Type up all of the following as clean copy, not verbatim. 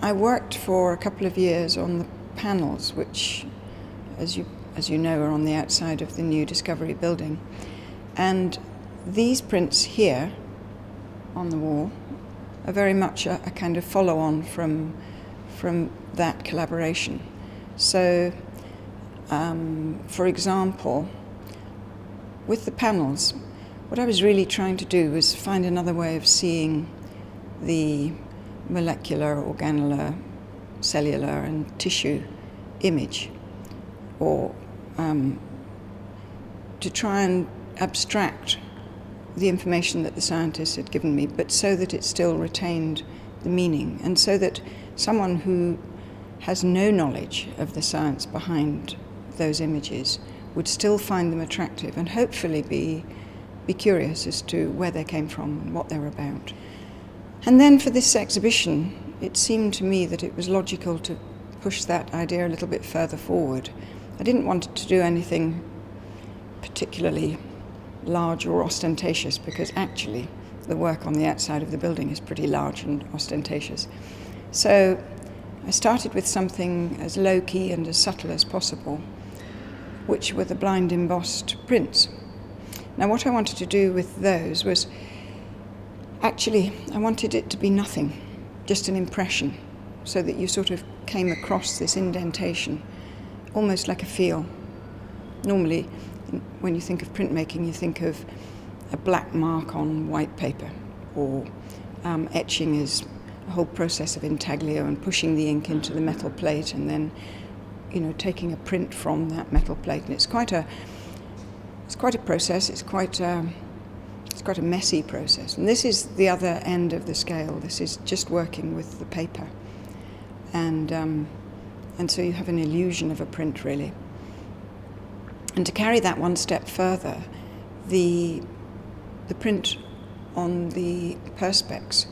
I worked for a couple of years on the panels, which, as you know, are on the outside of the new Discovery building. And these prints here on the wall are very much a kind of follow-on from that collaboration. So, for example, with the panels, what I was really trying to do was find another way of seeing the molecular, organular, cellular and tissue image, or to try and abstract the information that the scientists had given me, but so that it still retained the meaning, and so that someone who has no knowledge of the science behind those images would still find them attractive and hopefully be curious as to where they came from and what they were about. And then for this exhibition, it seemed to me that it was logical to push that idea a little bit further forward. I didn't want it to do anything particularly large or ostentatious, because actually the work on the outside of the building is pretty large and ostentatious. So I started with something as low-key and as subtle as possible, which were the blind embossed prints. Now what I wanted to do with those was, actually I wanted it to be nothing, just an impression, so that you sort of came across this indentation, almost like a feel. Normally, when you think of printmaking, you think of a black mark on white paper, or etching is a whole process of intaglio and pushing the ink into the metal plate and then, taking a print from that metal plate. And it's quite a process. It's quite a messy process. And this is the other end of the scale. This is just working with the paper, and so you have an illusion of a print, really. And to carry that one step further, the print on the perspex,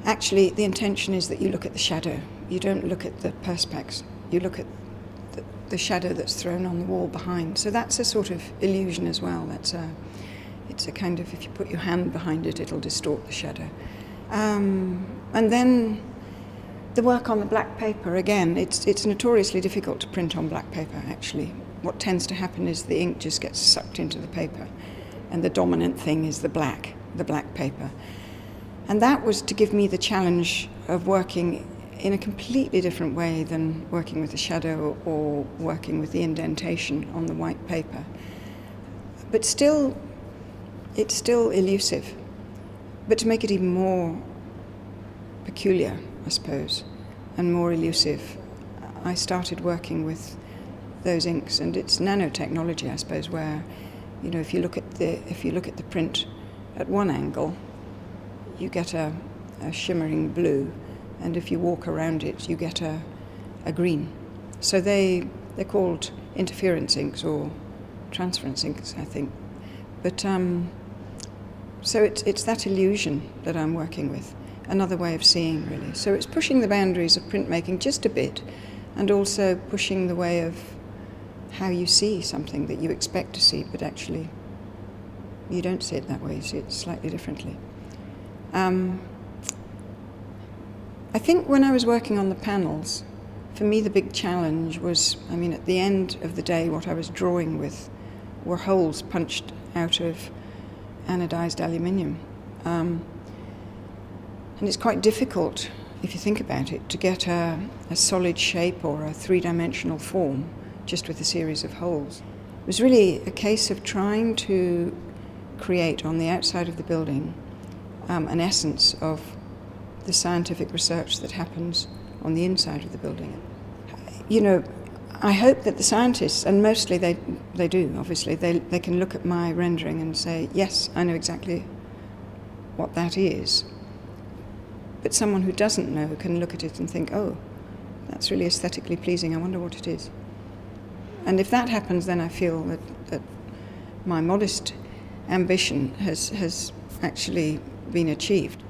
actually the intention is that you look at the shadow. You don't look at the perspex. You look at the shadow that's thrown on the wall behind. So that's a sort of illusion as well. It's a kind of, if you put your hand behind it, it'll distort the shadow. And then the work on the black paper, again, it's notoriously difficult to print on black paper, actually. What tends to happen is the ink just gets sucked into the paper, and the dominant thing is the black paper. And that was to give me the challenge of working in a completely different way than working with the shadow or working with the indentation on the white paper. But still, it's still elusive. But to make it even more peculiar, I suppose, and more elusive, I started working with those inks, and it's nanotechnology, I suppose, where, if you look at the print at one angle, you get a shimmering blue, and if you walk around it, you get a green. So they're called interference inks or transference inks, I think. But so it's that illusion that I'm working with. Another way of seeing, really. So it's pushing the boundaries of printmaking just a bit, and also pushing the way of how you see something that you expect to see, but actually you don't see it that way, you see it slightly differently. I think when I was working on the panels, for me the big challenge was, at the end of the day, what I was drawing with were holes punched out of anodized aluminium. And it's quite difficult, if you think about it, to get a solid shape or a three-dimensional form just with a series of holes. It was really a case of trying to create on the outside of the building an essence of the scientific research that happens on the inside of the building. I hope that the scientists, and mostly they do, obviously, they can look at my rendering and say, yes, I know exactly what that is. But someone who doesn't know can look at it and think, oh, that's really aesthetically pleasing, I wonder what it is. And if that happens, then I feel that my modest ambition has actually been achieved.